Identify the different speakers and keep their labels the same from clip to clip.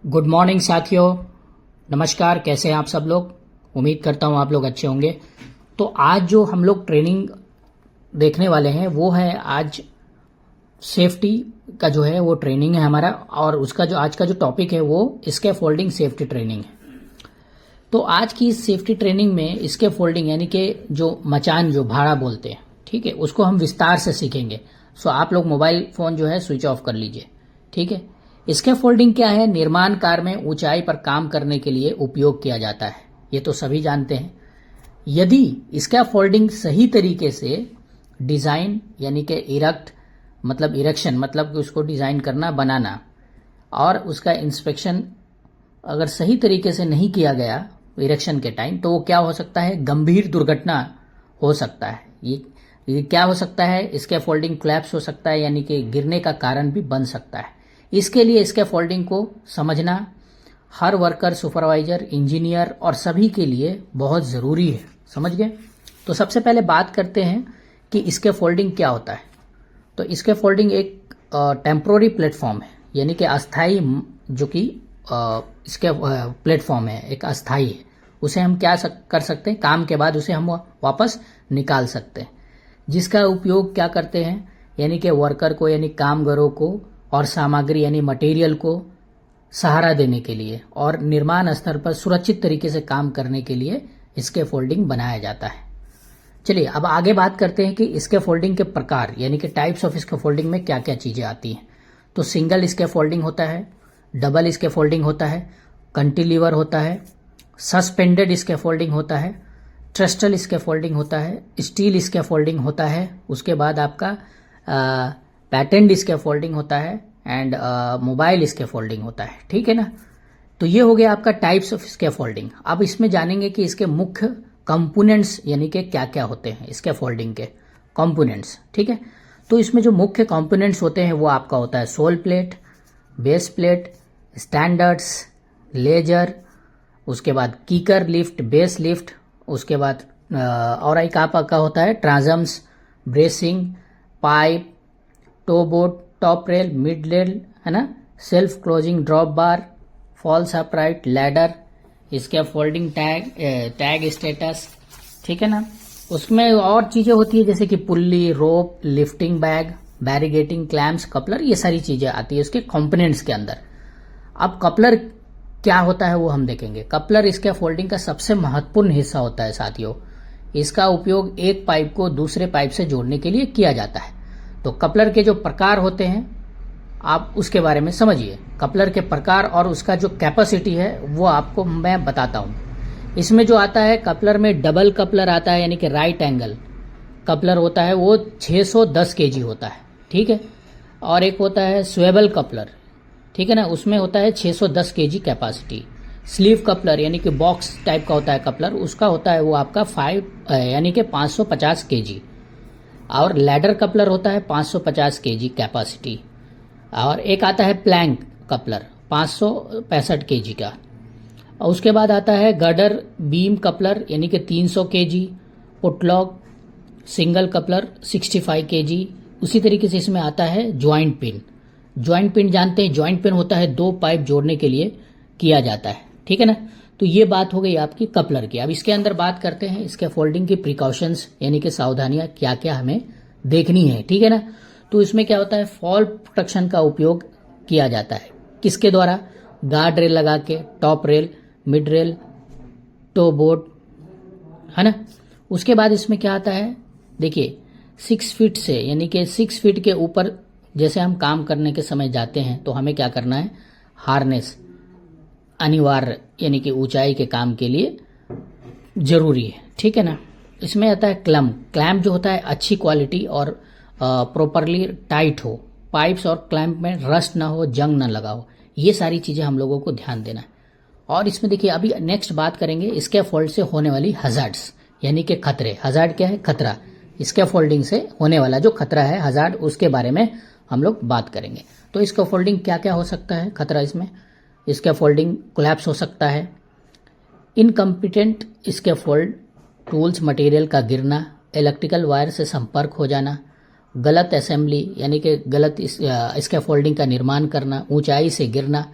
Speaker 1: Good morning साथियों, नमस्कार। कैसे हैं आप सब लोग? उम्मीद करता हूं आप लोग अच्छे होंगे। तो आज जो हम लोग ट्रेनिंग देखने वाले हैं वो है आज सेफ्टी का जो है वो ट्रेनिंग है हमारा, और उसका जो आज का जो टॉपिक है वो स्कैफोल्डिंग सेफ्टी ट्रेनिंग है। तो आज की इस सेफ्टी ट्रेनिंग में स्कैफोल्डिंग यानी कि जो मचान जो भाड़ा बोलते हैं, ठीक है, उसको हम विस्तार से सीखेंगे। सो आप लोग मोबाइल फोन जो है स्विच ऑफ कर लीजिए, ठीक है। स्कैफोल्डिंग क्या है? निर्माण कार्य में ऊंचाई पर काम करने के लिए उपयोग किया जाता है, ये तो सभी जानते हैं। यदि स्कैफोल्डिंग सही तरीके से डिजाइन यानी कि इरेक्ट मतलब इरेक्शन मतलब कि उसको डिजाइन करना बनाना और उसका इंस्पेक्शन अगर सही तरीके से नहीं किया गया इरेक्शन के टाइम, तो वो क्या हो सकता है? गंभीर दुर्घटना हो सकता है। ये क्या हो सकता है? स्कैफोल्डिंग कोलैप्स हो सकता है, यानी कि गिरने का कारण भी बन सकता है। इसके लिए स्कैफोल्डिंग को समझना हर वर्कर, सुपरवाइजर, इंजीनियर और सभी के लिए बहुत ज़रूरी है। समझ गए? तो सबसे पहले बात करते हैं कि स्कैफोल्डिंग क्या होता है। तो स्कैफोल्डिंग एक टेम्पोररी प्लेटफॉर्म है, यानी कि अस्थाई, जो कि इसके प्लेटफॉर्म है, एक अस्थाई है। उसे हम क्या कर सकते हैं? काम के बाद उसे हम वापस निकाल सकते हैं, जिसका उपयोग क्या करते हैं? यानी कि वर्कर को, यानी कामगारों को और सामग्री यानी मटेरियल को सहारा देने के लिए और निर्माण स्तर पर सुरक्षित तरीके से काम करने के लिए स्कैफोल्डिंग बनाया जाता है। चलिए अब आगे बात करते हैं कि स्कैफोल्डिंग के प्रकार यानी कि टाइप्स ऑफ स्कैफोल्डिंग में क्या क्या चीज़ें आती हैं। तो सिंगल स्कैफोल्डिंग होता है, डबल स्कैफोल्डिंग होता है, कंटिलीवर होता है, सस्पेंडेड स्कैफोल्डिंग होता है, ट्रस्टल स्कैफोल्डिंग होता है, स्टील स्कैफोल्डिंग होता है, उसके बाद आपका पैटेंट स्कैफोल्डिंग होता है एंड मोबाइल स्कैफोल्डिंग होता है, ठीक है ना। तो ये हो गया आपका टाइप्स ऑफ स्कैफोल्डिंग। अब इसमें जानेंगे कि इसके मुख्य कंपोनेंट्स यानी कि क्या क्या होते हैं स्कैफोल्डिंग के कंपोनेंट्स, ठीक है। तो इसमें जो मुख्य कंपोनेंट्स होते हैं वो आपका होता है sole plate, base plate, standards, ledger, उसके बाद कीकर लिफ्ट, बेस लिफ्ट, उसके बाद और एक आपका होता है transoms, bracing, pipe, toe board, top rail, mid rail, है ना, self closing drop bar, false upright, ladder, scaffolding tag status, ठीक है ना। उसमें और चीजें होती है जैसे कि pulley, rope, lifting bag, barricading, clamps, coupler, ये सारी चीजें आती है उसके कंपोनेंट्स के अंदर। अब कपलर क्या होता है वो हम देखेंगे। कपलर स्कैफोल्डिंग का सबसे महत्वपूर्ण हिस्सा होता है साथियों। इसका उपयोग एक पाइप को दूसरे पाइप से जोड़ने के लिए किया जाता है। तो कपलर के जो प्रकार होते हैं आप उसके बारे में समझिए। कपलर के प्रकार और उसका जो कैपेसिटी है वो आपको मैं बताता हूँ। इसमें जो आता है कपलर में डबल कपलर आता है, यानी कि राइट एंगल कपलर होता है, वो 610 केजी होता है, ठीक है। और एक होता है स्वेबल कपलर, ठीक है ना, उसमें होता है 610 केजी कैपेसिटी। स्लीव कपलर यानी कि बॉक्स टाइप का होता है कपलर, उसका होता है वो आपका 5 यानी कि 550 केजी। और लैडर कपलर होता है 550 केजी कैपेसिटी। और एक आता है प्लैंक कपलर 565 केजी का। और उसके बाद आता है गर्डर बीम कपलर यानी कि 300 KG. Putlog single coupler 65 KG. उसी तरीके से इसमें आता है ज्वाइंट पिन। ज्वाइंट पिन जानते हैं, ज्वाइंट पिन होता है दो पाइप जोड़ने के लिए किया जाता है, ठीक है ना। तो ये बात हो गई आपकी कपलर की। अब इसके अंदर बात करते हैं स्कैफोल्डिंग की प्रिकॉशंस यानी कि सावधानियां क्या क्या हमें देखनी है, ठीक है ना। तो इसमें क्या होता है, फॉल प्रोटेक्शन का उपयोग किया जाता है। किसके द्वारा? गार्ड रेल लगा के, top rail, mid rail, toe board, है ना। उसके बाद इसमें क्या आता है, देखिए 6 फीट से यानी कि 6 फीट के ऊपर जैसे हम काम करने के समय जाते हैं तो हमें क्या करना है, हार्नेस अनिवार्य यानी कि ऊंचाई के काम के लिए जरूरी है, ठीक है ना। इसमें आता है क्लैम्प जो होता है अच्छी क्वालिटी और प्रॉपरली टाइट हो, पाइप्स और क्लैम्प में रस्ट ना हो, जंग ना लगा हो, ये सारी चीजें हम लोगों को ध्यान देना है। और इसमें देखिए अभी नेक्स्ट बात करेंगे स्कैफोल्ड से होने वाली हजार्ड्स यानी कि खतरे। हजार्ड क्या है? खतरा। स्कैफोल्डिंग से होने वाला जो खतरा है हजार्ड, उसके बारे में हम लोग बात करेंगे। तो स्कैफोल्डिंग क्या क्या हो सकता है खतरा? इसमें स्कैफोल्डिंग कोलैप्स हो सकता है, इनकम्पिटेंट स्कैफोल्ड टूल्स मटेरियल का गिरना, इलेक्ट्रिकल वायर से संपर्क हो जाना, गलत असेंबली यानी कि गलत स्कैफोल्डिंग का निर्माण करना, ऊंचाई से गिरना,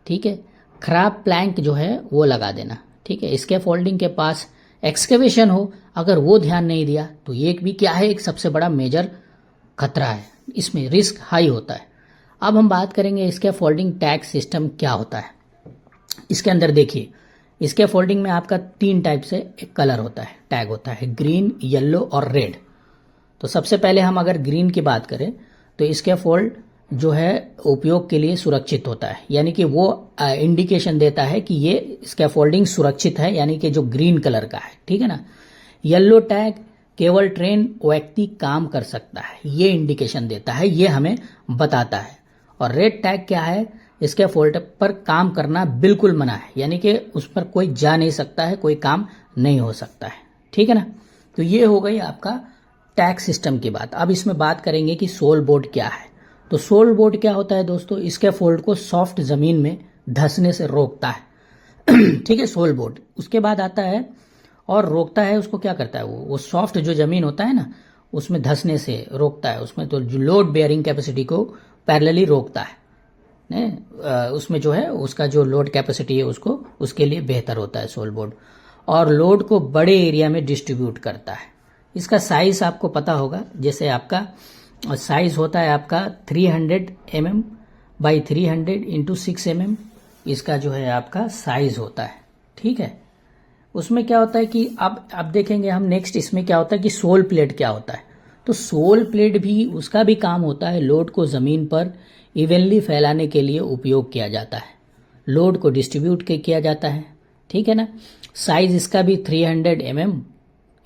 Speaker 1: ठीक है। खराब प्लैंक जो है वो लगा देना, ठीक है। इसके फोल्डिंग के पास एक्सकेवेशन हो, अगर वो ध्यान नहीं दिया तो ये भी क्या है, एक सबसे बड़ा मेजर खतरा है, इसमें रिस्क हाई होता है। अब हम बात करेंगे इसके फोल्डिंग टैग सिस्टम क्या होता है। इसके अंदर देखिए, इसके फोल्डिंग में आपका 3 टाइप से एक कलर होता है, टैग होता है, ग्रीन, येलो और रेड। तो सबसे पहले हम अगर ग्रीन की बात करें तो इसके फोल्ड जो है उपयोग के लिए सुरक्षित होता है, यानी कि वो इंडिकेशन देता है कि ये इसका फोल्डिंग सुरक्षित है, यानी कि जो ग्रीन कलर का है, ठीक है ना। येलो टैग केवल ट्रेन व्यक्ति काम कर सकता है, ये इंडिकेशन देता है, ये हमें बताता है। और रेड टैग क्या है, इसके फोल्ड पर काम करना बिल्कुल मना है, यानी कि उस पर कोई जा नहीं सकता है, कोई काम नहीं हो सकता है, ठीक है ना। तो ये हो गई आपका टैग सिस्टम की बात। अब इसमें बात करेंगे कि सोल बोर्ड क्या है। तो सोल बोर्ड क्या होता है दोस्तों, इसके फोल्ड को सॉफ्ट जमीन में धंसने से रोकता है ठीक है, सोल बोर्ड। उसके बाद आता है और रोकता है, उसको क्या करता है, वो सॉफ्ट जो जमीन होता है ना, उसमें धंसने से रोकता है, उसमें तो जो लोड बेयरिंग कैपेसिटी को पैरेलली रोकता है, उसमें जो है उसका जो लोड कैपेसिटी है उसको, उसके लिए बेहतर होता है सोल बोर्ड। और लोड को बड़े एरिया में डिस्ट्रीब्यूट करता है। इसका साइज आपको पता होगा, जैसे आपका साइज होता है आपका 300 mm बाई 300 इंटू 6 mm, इसका जो है आपका साइज होता है, ठीक है। उसमें क्या होता है कि अब देखेंगे हम नेक्स्ट, इसमें क्या होता है कि सोल प्लेट क्या होता है। तो सोल प्लेट भी, उसका भी काम होता है लोड को जमीन पर इवनली फैलाने के लिए उपयोग किया जाता है, लोड को डिस्ट्रीब्यूट किया जाता है, ठीक है ना। साइज इसका भी 300 mm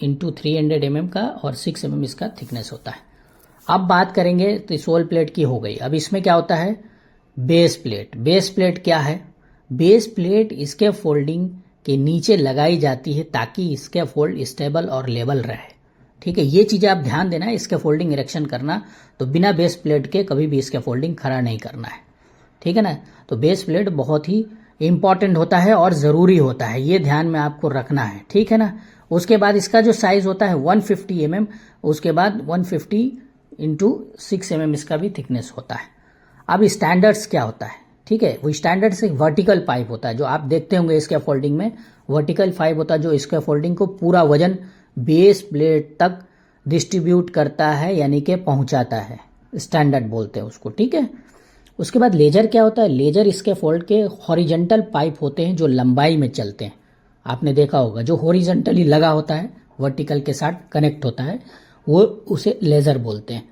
Speaker 1: इंटू 300 mm का और 6 mm इसका थिकनेस होता है। अब बात करेंगे तो सोल प्लेट की हो गई। अब इसमें क्या होता है, बेस प्लेट। बेस प्लेट क्या है, बेस प्लेट इसके फोल्डिंग के नीचे लगाई जाती है ताकि इसके फोल्ड स्टेबल और लेवल रहे, ठीक है। ये चीजें आप ध्यान देना है, इसके फोल्डिंग इरेक्शन करना, तो बिना बेस प्लेट के कभी भी इसके फोल्डिंग खड़ा नहीं करना है, ठीक है ना। तो बेस प्लेट बहुत ही इंपॉर्टेंट होता है और जरूरी होता है, ये ध्यान में आपको रखना है, ठीक है ना। उसके बाद इसका जो साइज होता है 150 mm, उसके बाद 150 इंटू 6 mm इसका भी थिकनेस होता है। अब स्टैंडर्ड्स क्या होता है, ठीक है। वो स्टैंडर्ड से वर्टिकल पाइप होता है, जो आप देखते होंगे इसके फोल्डिंग में वर्टिकल पाइप होता है, जो इसके फोल्डिंग को पूरा वजन बेस प्लेट तक डिस्ट्रीब्यूट करता है, यानी कि पहुंचाता है, स्टैंडर्ड बोलते हैं उसको, ठीक है। उसके बाद लेजर क्या होता है, लेजर इसके फोल्ड के हॉरिजेंटल पाइप होते हैं जो लंबाई में चलते हैं, आपने देखा होगा, जो हॉरिजेंटली लगा होता है, वर्टिकल के साथ कनेक्ट होता है, वो उसे लेजर बोलते हैं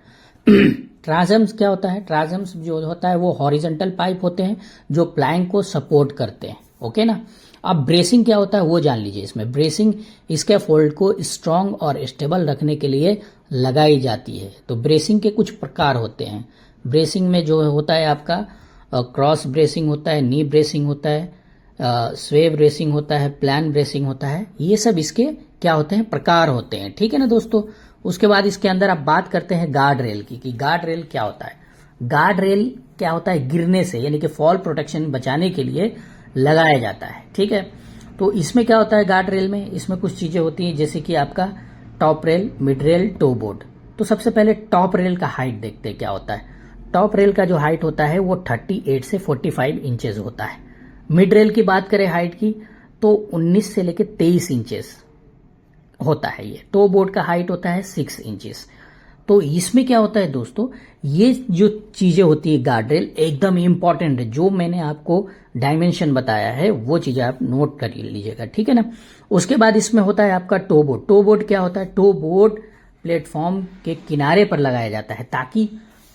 Speaker 1: ट्रांसम्स क्या होता है, ट्रांसम्स जो होता है वो हॉरिजेंटल पाइप होते हैं जो प्लैंक को सपोर्ट करते हैं, ओके ना। अब ब्रेसिंग क्या होता है वो जान लीजिए। इसमें ब्रेसिंग इसके फोल्ड को स्ट्रांग और स्टेबल रखने के लिए लगाई जाती है। तो ब्रेसिंग के कुछ प्रकार होते हैं। ब्रेसिंग में जो होता है आपका क्रॉस ब्रेसिंग होता है, नी ब्रेसिंग होता है, स्वे ब्रेसिंग होता है, प्लान ब्रेसिंग होता है, ये सब इसके क्या होते हैं, प्रकार होते हैं, ठीक है ना दोस्तों। उसके बाद इसके अंदर आप बात करते हैं गार्ड रेल की, कि गार्ड रेल क्या होता है। गार्ड रेल क्या होता है, गिरने से यानी कि फॉल प्रोटेक्शन बचाने के लिए लगाया जाता है, ठीक है। तो इसमें क्या होता है गार्ड रेल में, इसमें कुछ चीजें होती हैं, जैसे कि आपका top rail, mid rail, toe board. तो सबसे पहले टॉप रेल का हाइट देखते हैं क्या होता है। टॉप रेल का जो हाइट होता है वो 38 से 45 इंचेस होता है। मिड रेल की बात करें हाइट की तो 19 से लेकर 23 इंचेस होता है। ये टो बोर्ड का हाइट होता है 6 इंचेस। तो इसमें क्या होता है दोस्तों, ये जो चीजें होती है गार्ड रेल एकदम इंपॉर्टेंट है, जो मैंने आपको डायमेंशन बताया है वो चीजें आप नोट कर लीजिएगा, ठीक है ना। उसके बाद इसमें होता है आपका टो बोर्ड। टो बोर्ड क्या होता है, टो बोर्ड प्लेटफॉर्म के किनारे पर लगाया जाता है ताकि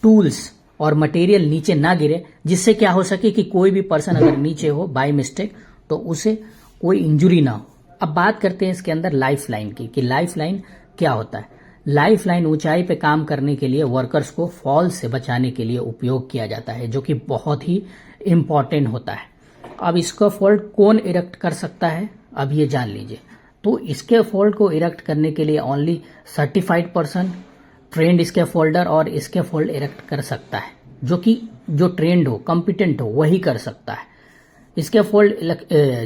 Speaker 1: टूल्स और मटेरियल नीचे ना गिरे, जिससे क्या हो सके कि कोई भी पर्सन अगर नीचे हो बाय मिस्टेक तो उसे कोई इंजुरी ना हो। अब बात करते हैं इसके अंदर लाइफ लाइन की, कि लाइफ लाइन क्या होता है। लाइफ लाइन ऊंचाई पे काम करने के लिए वर्कर्स को फॉल से बचाने के लिए उपयोग किया जाता है, जो कि बहुत ही इंपॉर्टेंट होता है। अब इसका फोल्ड कौन इरेक्ट कर सकता है, अब ये जान लीजिए। तो इसके फोल्ड को इरेक्ट करने के लिए ओनली सर्टिफाइड पर्सन, ट्रेंड इसके फोल्डर और इसके फोल्ड इरेक्ट कर सकता है, जो ट्रेंड हो, कॉम्पिटेंट हो, वही कर सकता है। इसके फोल्ड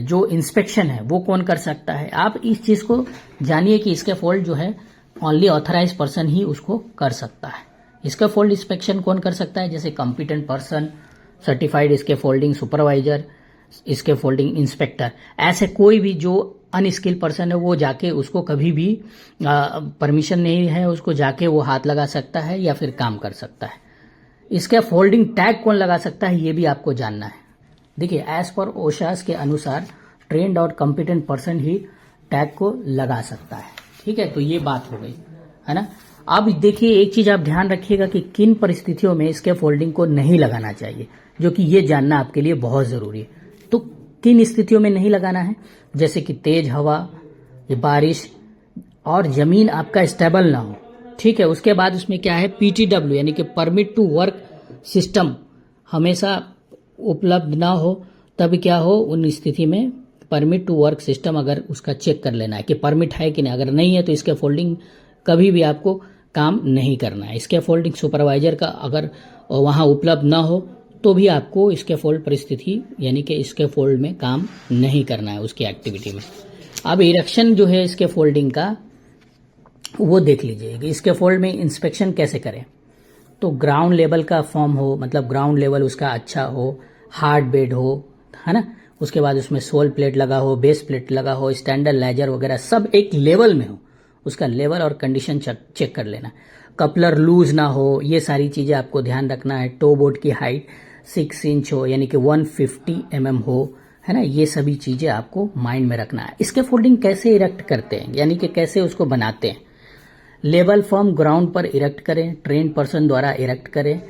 Speaker 1: जो इंस्पेक्शन है वो कौन कर सकता है, आप इस चीज को जानिए कि इसके फोल्ड जो है ओनली ऑथराइज पर्सन ही उसको कर सकता है। इसका फोल्ड इंस्पेक्शन कौन कर सकता है, जैसे कॉम्पिटेंट पर्सन, सर्टिफाइड इसके फोल्डिंग सुपरवाइजर, इसके फोल्डिंग इंस्पेक्टर, ऐसे कोई भी जो अनस्किल्ड पर्सन है वो जाके उसको कभी भी परमिशन नहीं है उसको जाके वो हाथ लगा सकता है या फिर काम कर सकता है। इसका फोल्डिंग टैग कौन लगा सकता है ये भी आपको जानना है। देखिए एज पर ओशास के अनुसार ट्रेंड और कॉम्पिटेंट पर्सन ही टैग को लगा सकता है। ठीक है, तो ये बात हो गई है ना। अब देखिए एक चीज आप ध्यान रखिएगा कि किन परिस्थितियों में इसके फोल्डिंग को नहीं लगाना चाहिए, जो कि ये जानना आपके लिए बहुत जरूरी है। तो किन स्थितियों में नहीं लगाना है, जैसे कि तेज हवा, बारिश और जमीन आपका स्टेबल ना हो। ठीक है, उसके बाद उसमें क्या है, PTW यानी कि परमिट टू वर्क सिस्टम हमेशा उपलब्ध ना हो, तब क्या हो, उन स्थिति में परमिट टू वर्क सिस्टम अगर उसका चेक कर लेना है कि परमिट है कि नहीं। अगर नहीं है तो इसके फोल्डिंग कभी भी आपको काम नहीं करना है। इसके फोल्डिंग सुपरवाइजर का अगर वहां उपलब्ध ना हो तो भी आपको इसके फोल्ड परिस्थिति यानी कि इसके फोल्ड में काम नहीं करना है उसकी एक्टिविटी में। अब इरेक्शन जो है इसके फोल्डिंग का वो देख लीजिए। इसके फोल्ड में इंस्पेक्शन कैसे करें, तो ग्राउंड लेवल का फॉर्म हो, मतलब ग्राउंड लेवल उसका अच्छा हो, हार्ड बेड हो, है ना। उसके बाद उसमें सोल प्लेट लगा हो, बेस प्लेट लगा हो, स्टैंडर्ड लेजर वगैरह सब एक लेवल में हो, उसका लेवल और कंडीशन चेक कर लेना। कपलर लूज ना हो, ये सारी चीजें आपको ध्यान रखना है। टो बोर्ड की हाइट 6 इंच हो यानी कि 150 mm हो, है ना। ये सभी चीजें आपको माइंड में रखना है। इसके फोल्डिंग कैसे इरेक्ट करते हैं यानी कि कैसे उसको बनाते हैं। लेवल फॉर्म ग्राउंड पर इरेक्ट करें, ट्रेन पर्सन द्वारा इरेक्ट करें,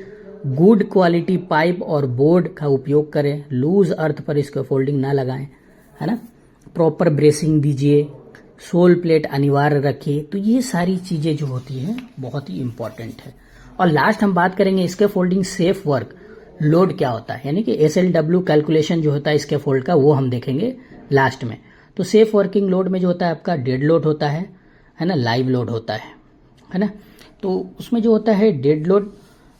Speaker 1: गुड क्वालिटी पाइप और बोर्ड का उपयोग करें, लूज अर्थ पर इसको फोल्डिंग ना लगाएं, है ना। प्रॉपर ब्रेसिंग दीजिए, सोल प्लेट अनिवार्य रखिए। तो ये सारी चीजें जो होती हैं बहुत ही इंपॉर्टेंट है। और लास्ट हम बात करेंगे इसके फोल्डिंग सेफ वर्क लोड क्या होता है, यानी कि SLW कैलकुलेशन जो होता है इसके फोल्ड का, वो हम देखेंगे लास्ट में। तो सेफ वर्किंग लोड में जो होता है आपका डेड लोड होता है ना, लाइव लोड होता है ना। तो उसमें जो होता है डेड लोड,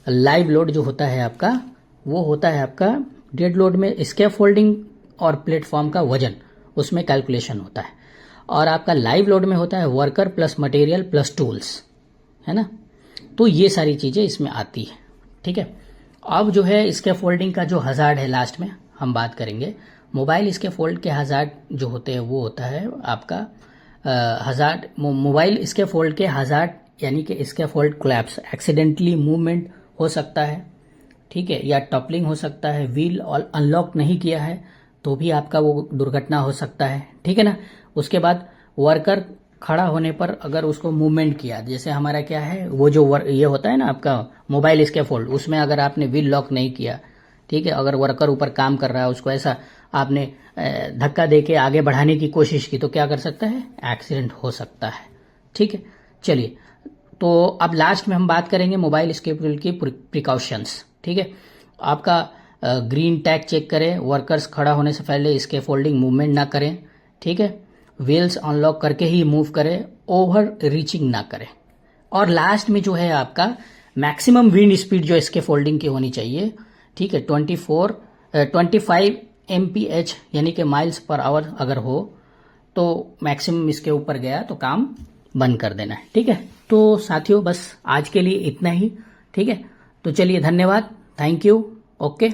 Speaker 1: लाइव लोड जो होता है आपका, वो होता है आपका डेड लोड में स्कैफोल्डिंग और प्लेटफॉर्म का वजन, उसमें कैलकुलेशन होता है। और आपका लाइव लोड में होता है worker plus material plus tools, है ना। तो ये सारी चीजें इसमें आती है। ठीक है, अब जो है इसके फोल्डिंग का जो हजार्ड है लास्ट में हम बात करेंगे। मोबाइल इसके फोल्ड के हजार्ड जो होते हैं वो होता है आपका हजार्ड, मोबाइल इसके फोल्ड के हजार्ड यानी कि इसके फोल्ड कोलैप्स, एक्सीडेंटली मूवमेंट हो सकता है, ठीक है, या टपलिंग हो सकता है, व्हील और अनलॉक नहीं किया है तो भी आपका वो दुर्घटना हो सकता है। ठीक है ना। उसके बाद वर्कर खड़ा होने पर अगर उसको मूवमेंट किया, जैसे हमारा क्या है वो जो ये होता है ना आपका मोबाइल इसके फोल्ड, उसमें अगर आपने व्हील लॉक नहीं किया, ठीक है, अगर वर्कर ऊपर काम कर रहा है उसको ऐसा आपने धक्का देके आगे बढ़ाने की कोशिश की तो क्या कर सकता है, एक्सीडेंट हो सकता है। ठीक है, चलिए तो अब लास्ट में हम बात करेंगे मोबाइल स्केपल की प्रिकॉशंस। ठीक है, आपका ग्रीन टैग चेक करें, वर्कर्स खड़ा होने से पहले इसके फोल्डिंग मूवमेंट ना करें, ठीक है, व्हील्स अनलॉक करके ही मूव करें, ओवर रीचिंग ना करें। और लास्ट में जो है आपका मैक्सिमम विंड स्पीड जो इसके फोल्डिंग की होनी चाहिए, ठीक है, 25 mph यानी कि माइल्स पर आवर अगर हो तो मैक्सिमम इसके ऊपर गया तो काम बंद कर देना है। ठीक है, तो साथियों बस आज के लिए इतना ही। ठीक है, तो चलिए धन्यवाद, थैंक यू, ओके।